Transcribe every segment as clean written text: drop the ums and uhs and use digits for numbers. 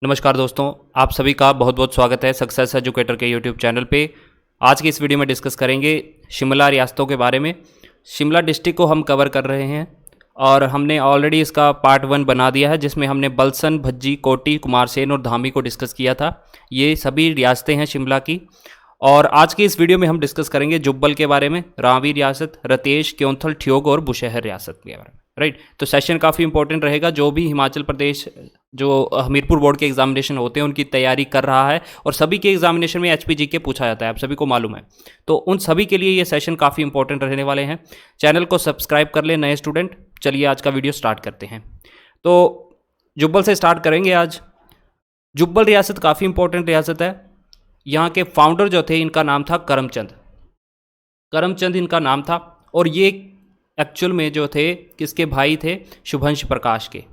नमस्कार दोस्तों, आप सभी का बहुत बहुत स्वागत है सक्सेस एजुकेटर के यूट्यूब चैनल पे। आज की इस वीडियो में डिस्कस करेंगे शिमला रियासतों के बारे में। शिमला डिस्ट्रिक्ट को हम कवर कर रहे हैं और हमने ऑलरेडी इसका पार्ट 1 बना दिया है, जिसमें हमने बलसन, भज्जी, कोटी, कुमारसेन और धामी को डिस्कस किया था। ये सभी रियासतें हैं शिमला की। और आज की इस वीडियो में हम डिस्कस करेंगे जुब्बल के बारे में, रावी रियासत, रतेश, क्योंथल, ठियोग और बुशहर रियासत के बारे में। राइट, तो सेशन काफ़ी इंपॉर्टेंट रहेगा। जो भी हिमाचल प्रदेश जो हमीरपुर बोर्ड के एग्जामिनेशन होते हैं उनकी तैयारी कर रहा है, और सभी के एग्जामिनेशन में एचपीजी के पूछा जाता है, आप सभी को मालूम है। तो उन सभी के लिए ये सेशन काफ़ी इंपॉर्टेंट रहने वाले हैं। चैनल को सब्सक्राइब कर ले नए स्टूडेंट। चलिए आज का वीडियो स्टार्ट करते हैं। तो जुब्बल से स्टार्ट करेंगे आज। जुब्बल रियासत काफ़ी इंपॉर्टेंट रियासत है। यहाँ के फाउंडर जो थे, इनका नाम था करमचंद। करमचंद इनका नाम था, और ये एक्चुअल में जो थे किसके भाई थे? शुभंश प्रकाश के।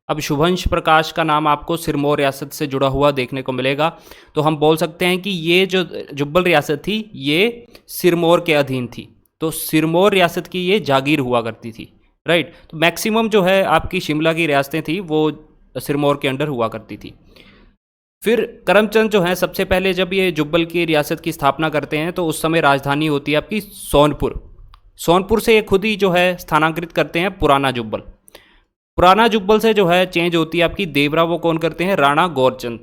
अब शुभंश प्रकाश का नाम आपको सिरमौर रियासत से जुड़ा हुआ देखने को मिलेगा। तो हम बोल सकते हैं कि ये जो जुब्बल रियासत थी ये सिरमौर के अधीन थी। तो सिरमौर रियासत की ये जागीर हुआ करती थी। राइट, तो मैक्सिमम जो है आपकी शिमला की रियासतें थी वो सिरमौर के अंडर हुआ करती थी। फिर करमचंद जो है सबसे पहले जब ये जुब्बल की रियासत की स्थापना करते हैं तो उस समय राजधानी होती है आपकी सोनपुर। सोनपुर से ये खुद ही जो है स्थानांतरित करते हैं पुराना जुब्बल। पुराना जुब्बल से जो है चेंज होती है आपकी देवरा, वो कौन करते हैं? राणा गौरचंद।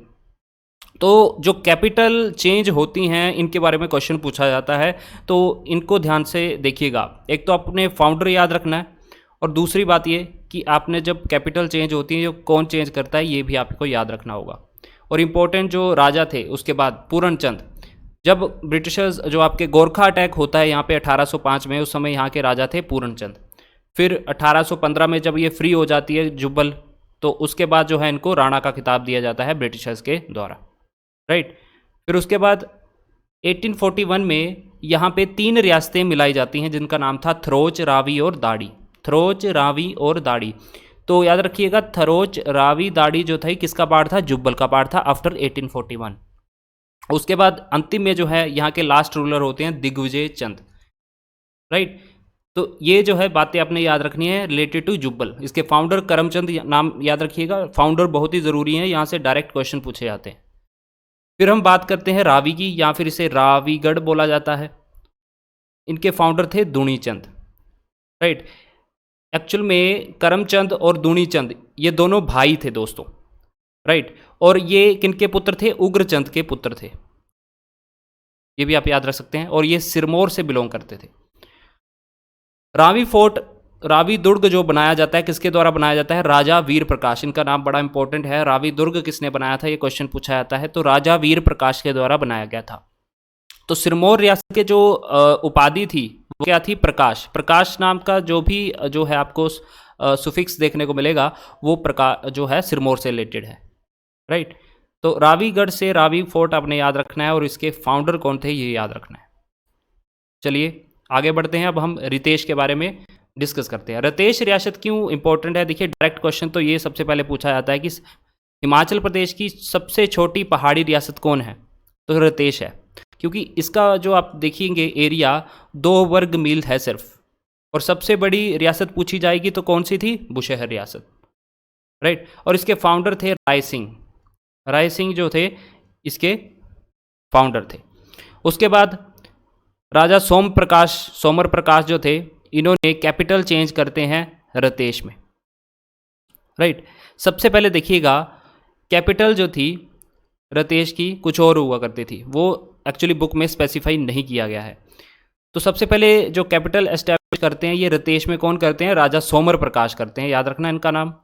तो जो कैपिटल चेंज होती हैं इनके बारे में क्वेश्चन पूछा जाता है, तो इनको ध्यान से देखिएगा। एक तो अपने फाउंडर याद रखना है, और दूसरी बात ये कि आपने जब कैपिटल चेंज होती है कौन चेंज करता है ये भी आपको याद रखना होगा। और इम्पोर्टेंट जो राजा थे उसके बाद पूर्णचंद। जब ब्रिटिशर्स जो आपके गोरखा अटैक होता है यहाँ पे 1805 में, उस समय यहाँ के राजा थे पूर्णचंद। फिर 1815 में जब ये फ्री हो जाती है जुब्बल, तो उसके बाद जो है इनको राणा का खिताब दिया जाता है ब्रिटिशर्स के द्वारा। राइट, फिर उसके बाद 1841 में यहाँ पे 3 रियासतें मिलाई जाती हैं जिनका नाम था थरोच, रावी और दाड़ी। थरोच, रावी और दाड़ी। तो याद रखिएगा, थरोच, रावी, दाड़ी जो था किसका पार्ट था? जुब्बल का पार्ट था आफ्टर 1841। उसके बाद अंतिम में जो है यहाँ के लास्ट रूलर होते हैं दिग्विजय चंद। राइट, तो ये जो है बातें आपने याद रखनी है रिलेटेड टू जुब्बल। इसके फाउंडर करमचंद नाम याद रखिएगा, फाउंडर बहुत ही ज़रूरी है, यहाँ से डायरेक्ट क्वेश्चन पूछे जाते हैं। फिर हम बात करते हैं रावी की, या फिर इसे रावीगढ़ बोला जाता है। इनके फाउंडर थे दूणीचंद। राइट, एक्चुअल में करमचंद और दूणीचंद ये दोनों भाई थे दोस्तों। राइट, और ये किनके पुत्र थे? उग्रचंद के पुत्र थे। ये भी आप याद रख सकते हैं, और ये सिरमौर से बिलोंग करते थे। रावी फोर्ट, रावी दुर्ग जो बनाया जाता है किसके द्वारा बनाया जाता है? राजा वीर प्रकाश। इनका नाम बड़ा इंपॉर्टेंट है। रावी दुर्ग किसने बनाया था, ये क्वेश्चन पूछा जाता है। तो राजा वीर प्रकाश के द्वारा बनाया गया था। तो सिरमौर रियासत के जो उपाधि थी वो क्या थी? प्रकाश। प्रकाश नाम का जो भी जो है आपको सुफिक्स देखने को मिलेगा वो प्रकाश जो है सिरमौर से रिलेटेड है। राइट, तो रावीगढ़ से रावी फोर्ट आपने याद रखना है, और इसके फाउंडर कौन थे ये याद रखना है। चलिए आगे बढ़ते हैं। अब हम रितेश के बारे में डिस्कस करते हैं। रतेश रियासत क्यों इंपॉर्टेंट है? देखिए, डायरेक्ट क्वेश्चन तो ये सबसे पहले पूछा जाता है कि हिमाचल प्रदेश की सबसे छोटी पहाड़ी रियासत कौन है? तो रतेश है, क्योंकि इसका जो आप देखेंगे एरिया 2 वर्ग मील है सिर्फ। और सबसे बड़ी रियासत पूछी जाएगी तो कौन सी थी? बुशहर रियासत। राइट, और इसके फाउंडर थे राय सिंह। राय सिंह जो थे इसके फाउंडर थे। उसके बाद राजा सोमर प्रकाश जो थे, इन्होंने कैपिटल चेंज करते हैं रतेश में। राइट, सबसे पहले देखिएगा कैपिटल जो थी रतेश की कुछ और हुआ करती थी, वो एक्चुअली बुक में स्पेसिफाई नहीं किया गया है। तो सबसे पहले जो कैपिटल एस्टैब्लिश करते हैं ये रतेश में कौन करते हैं? राजा सोमर प्रकाश करते हैं। याद रखना इनका नाम,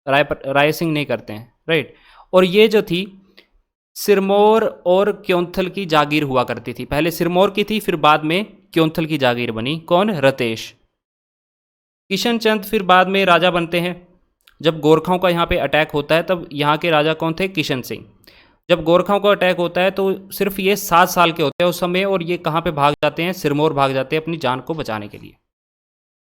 राय सिंह नहीं करते हैं। राइट, और ये जो थी सिरमौर और क्योंथल की जागीर हुआ करती थी। पहले सिरमौर की थी, फिर बाद में क्योंथल की जागीर बनी। कौन? रतेश। किशन चंद फिर बाद में राजा बनते हैं। जब गोरखाओं का यहाँ पे अटैक होता है तब यहाँ के राजा कौन थे? किशन सिंह। जब गोरखाओं का अटैक होता है तो सिर्फ ये 7 साल के होते हैं उस समय, और ये कहाँ पे भाग जाते हैं? सिरमौर भाग जाते हैं अपनी जान को बचाने के लिए।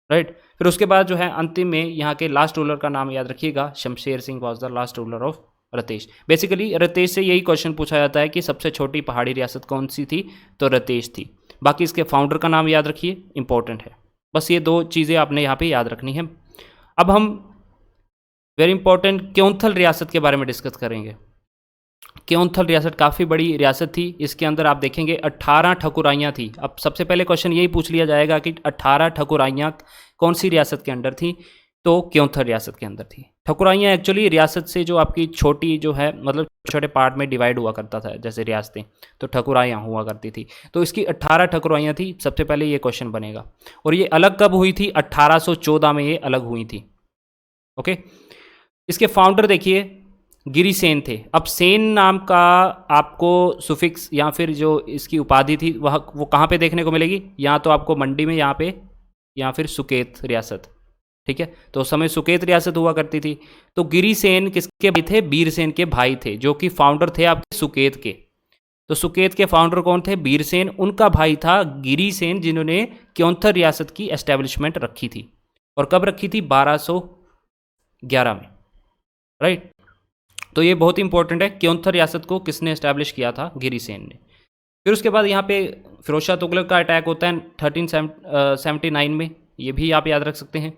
राइट, फिर उसके बाद जो है अंतिम में यहाँ के लास्ट रूलर का नाम याद रखिएगा, Shamsher Singh was the last ruler of Ratesh. Basically Ratesh से यही क्वेश्चन पूछा जाता है कि सबसे छोटी पहाड़ी रियासत कौन सी थी? तो रतेश थी। बाकी इसके फाउंडर का नाम याद रखिए, इंपॉर्टेंट है। बस ये 2 चीज़ें आपने यहाँ पे याद रखनी है। अब हम वेरी इंपॉर्टेंट क्योंथल रियासत के बारे में डिस्कस करेंगे। क्योंथल रियासत काफ़ी बड़ी रियासत थी। इसके अंदर आप देखेंगे 18 ठकुराइयाँ थी। अब सबसे पहले क्वेश्चन यही पूछ लिया जाएगा कि 18 ठकुराइयाँ कौन सी रियासत के अंडर थी, तो क्योंथल रियासत के अंदर थी। ठकुराइयाँ एक्चुअली रियासत से जो आपकी छोटी जो है मतलब छोटे पार्ट में डिवाइड हुआ करता था जैसे रियासतें, तो ठकुराइयाँ हुआ करती थी। तो इसकी 18 ठकुराइयाँ थी। सबसे पहले ये क्वेश्चन बनेगा। और ये अलग कब हुई थी? 1814 में ये अलग हुई थी। ओके, इसके फाउंडर देखिए गिरिसेन थे। अब सेन नाम का आपको सुफिक्स या फिर जो इसकी उपाधि थी वह वो कहाँ पे देखने को मिलेगी? या तो आपको मंडी में यहाँ पे, या फिर सुकेत रियासत। ठीक है, तो उस समय सुकेत रियासत हुआ करती थी। तो गिरिसेन किसके भाई थे? बीरसेन के भाई थे, जो कि फाउंडर थे आपके सुकेत के। तो सुकेत के फाउंडर कौन थे? बीरसेन। उनका भाई था गिरिसेन, जिन्होंने क्योंथल रियासत की एस्टेब्लिशमेंट रखी थी। और कब रखी थी? 1211 में, राइट। तो ये बहुत इंपॉर्टेंट है, क्योंथल रियासत को किसने एस्टैब्लिश किया था? गिरिसेन ने। फिर उसके बाद यहाँ पे फिरोज शाह तुगलक का अटैक होता है 1379 में, ये भी आप याद रख सकते हैं।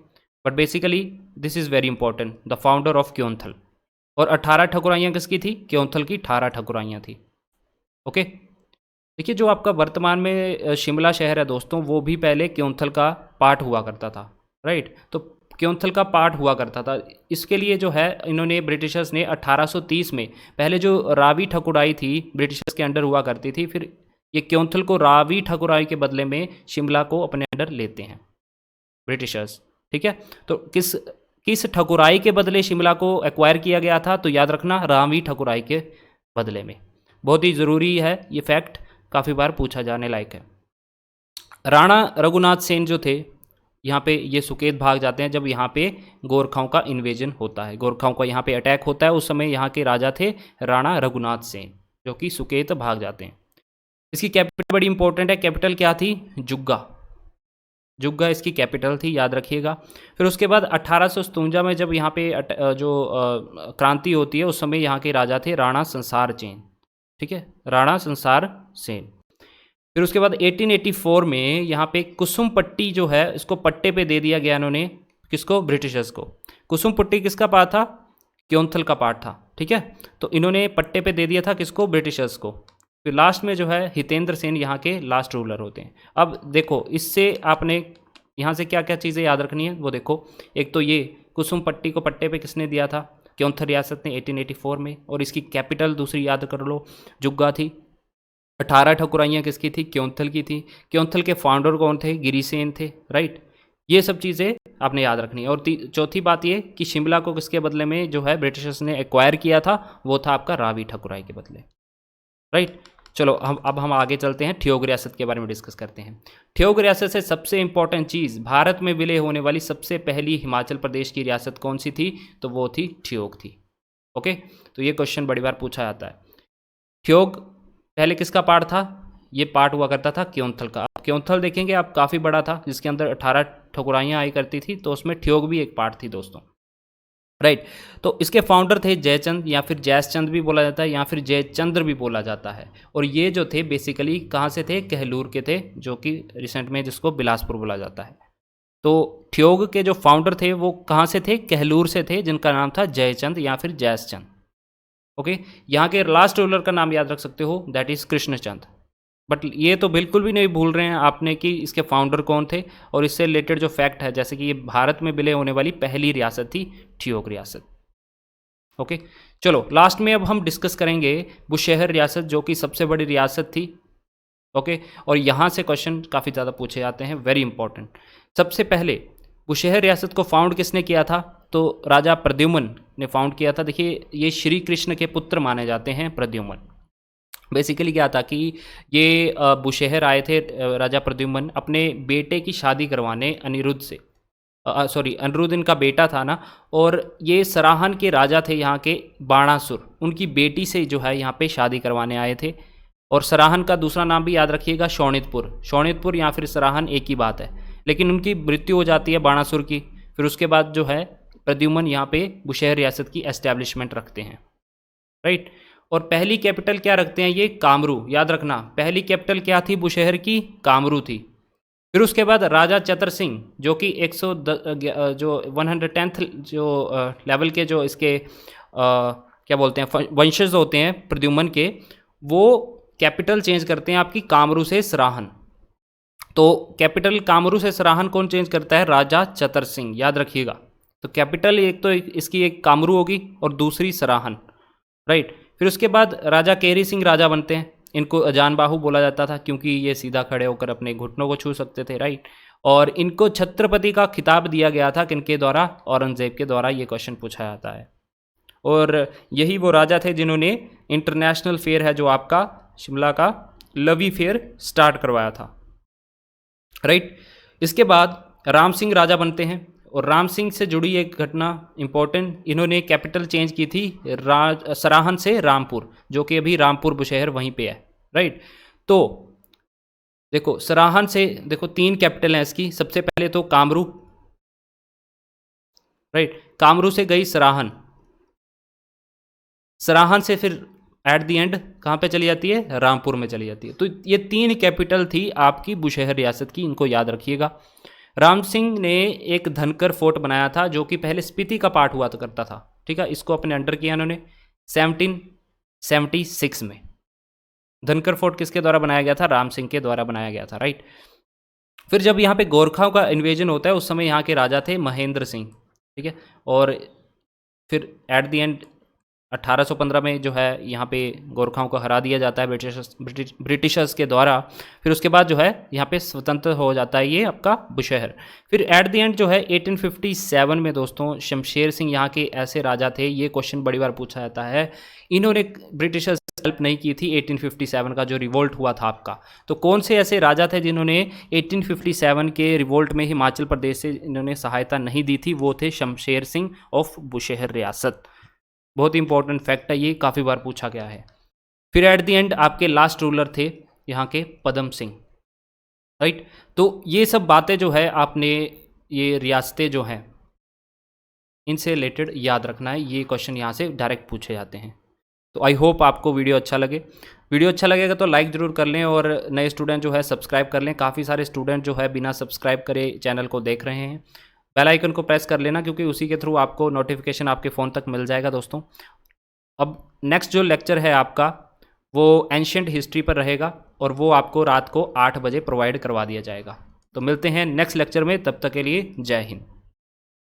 But basically this is very important, the founder of Keonthal. और 18 ठकुराइयाँ किसकी थी? क्योंथल की 18 ठकुराइयाँ थी। ओके, देखिए जो आपका वर्तमान में शिमला शहर है दोस्तों, वो भी पहले क्योंथल का पार्ट हुआ करता था, राइट। तो क्योंथल का पार्ट हुआ करता था। इसके लिए जो है इन्होंने ब्रिटिशर्स ने 1830 में पहले जो रावी ठकुराई थी ब्रिटिशर्स के अंडर हुआ करती थी, फिर ये क्योंथल को रावी ठकुराई के बदले में शिमला को अपने अंडर लेते हैं ब्रिटिशर्स। ठीक है, तो किस किस ठकुराई के बदले शिमला को एक्वायर किया गया था? तो याद रखना, रावी ठकुराई के बदले में। बहुत ही ज़रूरी है ये फैक्ट, काफ़ी बार पूछा जाने लायक है। राणा रघुनाथ सेन जो थे, यहाँ पे ये सुकेत भाग जाते हैं जब यहाँ पे गोरखाओं का इन्वेजन होता है, गोरखाओं का यहाँ पे अटैक होता है। उस समय यहाँ के राजा थे राणा रघुनाथ सेन, जो कि सुकेत भाग जाते हैं। इसकी कैपिटल बड़ी इंपॉर्टेंट है। कैपिटल क्या थी? जुग्गा। जुग्गा इसकी कैपिटल थी, याद रखिएगा। फिर उसके बाद 1857 में जब यहाँ पे जो क्रांति होती है, उस समय यहाँ के राजा थे राणा संसार सेन। ठीक है, राणा संसार सेन। फिर उसके बाद 1884 में यहाँ पे कुसुम पट्टी जो है, इसको पट्टे पे दे दिया गया इन्होंने। किसको? ब्रिटिशर्स को। कुसुम पट्टी किसका पार्ट था? क्योंथल का पार्ट था। ठीक है, तो इन्होंने पट्टे पे दे दिया था किसको? ब्रिटिशर्स को। फिर लास्ट में जो है हितेंद्र सेन यहाँ के लास्ट रूलर होते हैं। अब देखो, इससे आपने यहाँ से क्या क्या चीज़ें याद रखनी है वो देखो। एक तो ये कुसुम पट्टी को पट्टे पे किसने दिया था? क्योंथल रियासत ने 1884 में। और इसकी कैपिटल दूसरी याद कर लो, जुग्गा थी। 18 ठकुराइयाँ किसकी थी? क्योंथल की थी। क्योंथल के फाउंडर कौन थे? गिरिसेन थे, राइट। ये सब चीज़ें आपने याद रखनी है। और चौथी बात ये कि शिमला को किसके बदले में जो है ब्रिटिशर्स ने एक्वायर किया था? वो था आपका रावी ठकुराई के बदले, राइट। चलो अब हम आगे चलते हैं, ठियोग रियासत के बारे में डिस्कस करते हैं। ठियोग रियासत से सबसे इंपॉर्टेंट चीज़, भारत में विलय होने वाली सबसे पहली हिमाचल प्रदेश की रियासत कौन सी थी? तो वो थी ठियोग थी। ओके, तो ये क्वेश्चन बड़ी बार पूछा जाता है। ठियोग पहले किसका पार्ट था? ये पार्ट हुआ करता था क्योंथल का। क्योंथल देखेंगे आप काफ़ी बड़ा था, जिसके अंदर 18 ठकुराइयाँ आई करती थी, तो उसमें ठियोग भी एक पार्ट थी दोस्तों, राइट। तो इसके फाउंडर थे जयचंद, या फिर जयचंद भी बोला जाता है, या फिर जयचंद्र भी बोला जाता है। और ये जो थे बेसिकली कहाँ से थे? कहलूर के थे, जो कि रिसेंट में जिसको बिलासपुर बोला जाता है। तो ठियोग के जो फाउंडर थे वो कहाँ से थे? कहलूर से थे, जिनका नाम था जयचंद या फिर जयचंद। ओके, यहाँ के लास्ट रूलर का नाम याद रख सकते हो, दैट इज़ कृष्णचंद। बट ये तो बिल्कुल भी नहीं भूल रहे हैं आपने कि इसके फाउंडर कौन थे। और इससे रिलेटेड जो फैक्ट है, जैसे कि ये भारत में विलय होने वाली पहली रियासत थी ठियोग रियासत। ओके, चलो लास्ट में अब हम डिस्कस करेंगे बुशहर रियासत, जो कि सबसे बड़ी रियासत थी। ओके, और यहाँ से क्वेश्चन काफ़ी ज़्यादा पूछे जाते हैं, वेरी इंपॉर्टेंट। सबसे पहले बुशहर रियासत को फाउंड किसने किया था? तो राजा प्रद्युम्न ने फाउंड किया था। देखिए, ये श्री कृष्ण के पुत्र माने जाते हैं प्रद्युम्न। बेसिकली क्या था कि ये बुशहर आए थे राजा प्रद्युम्न अपने बेटे की शादी करवाने अनिरुद्ध से। सॉरी, अनिरुद्ध इनका बेटा था ना। और ये सराहन के राजा थे यहाँ के, बाणासुर, उनकी बेटी से जो है यहाँ पे शादी करवाने आए थे। और सराहन का दूसरा नाम भी याद रखिएगा, शोणितपुर। शोणितपुर या फिर सराहन एक ही बात है, लेकिन उनकी मृत्यु हो जाती है बाणासुर की। फिर उसके बाद जो है प्रद्युम्न यहाँ पे बुशहर रियासत की एस्टैब्लिशमेंट रखते हैं, राइट। और पहली कैपिटल क्या रखते हैं? ये कामरू, याद रखना। पहली कैपिटल क्या थी बुशहर की? कामरू थी। फिर उसके बाद राजा चतर सिंह, जो कि 110 जो 110th जो लेवल के जो इसके क्या बोलते हैं, वंशज होते हैं प्रद्युम्न के, वो कैपिटल चेंज करते हैं आपकी कामरू से सराहन। तो कैपिटल कामरू से सराहन कौन चेंज करता है, राजा चतर सिंह, याद रखिएगा। तो कैपिटल एक तो इसकी एक कामरू होगी और दूसरी सराहन, राइट। फिर उसके बाद राजा केरी सिंह राजा बनते हैं। इनको अजान बाहु बोला जाता था क्योंकि ये सीधा खड़े होकर अपने घुटनों को छू सकते थे, राइट। और इनको छत्रपति का खिताब दिया गया था किनके द्वारा, औरंगजेब के द्वारा। ये क्वेश्चन पूछा जाता है। और यही वो राजा थे जिन्होंने इंटरनेशनल फेयर है जो आपका शिमला का लवी फेयर स्टार्ट करवाया था, राइट। इसके बाद राम सिंह राजा बनते हैं और राम सिंह से जुड़ी एक घटना इंपॉर्टेंट, इन्होंने कैपिटल चेंज की थी सराहन से रामपुर, जो कि अभी रामपुर बुशहर वहीं पे है, राइट। तो देखो सराहन से, देखो 3 कैपिटल हैं इसकी। सबसे पहले तो कामरू, राइट, कामरू से गई सराहन, सराहन से फिर एट द एंड कहाँ पे चली जाती है, रामपुर में चली जाती है। तो ये 3 कैपिटल थी आपकी बुशहर रियासत की, इनको याद रखिएगा। राम सिंह ने एक धनकर फोर्ट बनाया था जो कि पहले स्पीति का पार्ट हुआ करता था, ठीक है। इसको अपने अंडर किया इन्होंने 1776 में। धनकर फोर्ट किसके द्वारा बनाया गया था, राम सिंह के द्वारा बनाया गया था, राइट। फिर जब यहाँ पे गोरखाओं का इन्वेजन होता है उस समय यहाँ के राजा थे महेंद्र सिंह, ठीक है। और फिर एट द एंड 1815 में जो है यहाँ पे गोरखाओं को हरा दिया जाता है ब्रिटिशर्स के द्वारा। फिर उसके बाद जो है यहाँ पे स्वतंत्र हो जाता है ये आपका बुशहर। फिर एट द एंड जो है 1857 में दोस्तों शमशेर सिंह यहाँ के ऐसे राजा थे, ये क्वेश्चन बड़ी बार पूछा जाता है, इन्होंने ब्रिटिशर्स हेल्प नहीं की थी 1857 का जो रिवोल्ट हुआ था आपका। तो कौन से ऐसे राजा थे जिन्होंने 1857 के रिवोल्ट में हिमाचल प्रदेश से इन्होंने सहायता नहीं दी थी, वो थे शमशेर सिंह ऑफ बुशहर रियासत। बहुत ही इंपॉर्टेंट फैक्ट है ये, काफ़ी बार पूछा गया है। फिर एट द एंड आपके लास्ट रूलर थे यहाँ के पदम सिंह, राइट। तो ये सब बातें जो है आपने, ये रियासतें जो हैं इनसे रिलेटेड याद रखना है। ये क्वेश्चन यहाँ से डायरेक्ट पूछे जाते हैं। तो आई होप आपको वीडियो अच्छा लगे। वीडियो अच्छा लगेगा तो लाइक ज़रूर कर लें और नए स्टूडेंट जो है सब्सक्राइब कर लें। काफ़ी सारे स्टूडेंट जो है बिना सब्सक्राइब करे चैनल को देख रहे हैं। बेल आइकन को प्रेस कर लेना क्योंकि उसी के थ्रू आपको नोटिफिकेशन आपके फ़ोन तक मिल जाएगा दोस्तों। अब नेक्स्ट जो लेक्चर है आपका वो एंशिएंट हिस्ट्री पर रहेगा और वो आपको रात को 8 बजे प्रोवाइड करवा दिया जाएगा। तो मिलते हैं नेक्स्ट लेक्चर में, तब तक के लिए जय हिंद।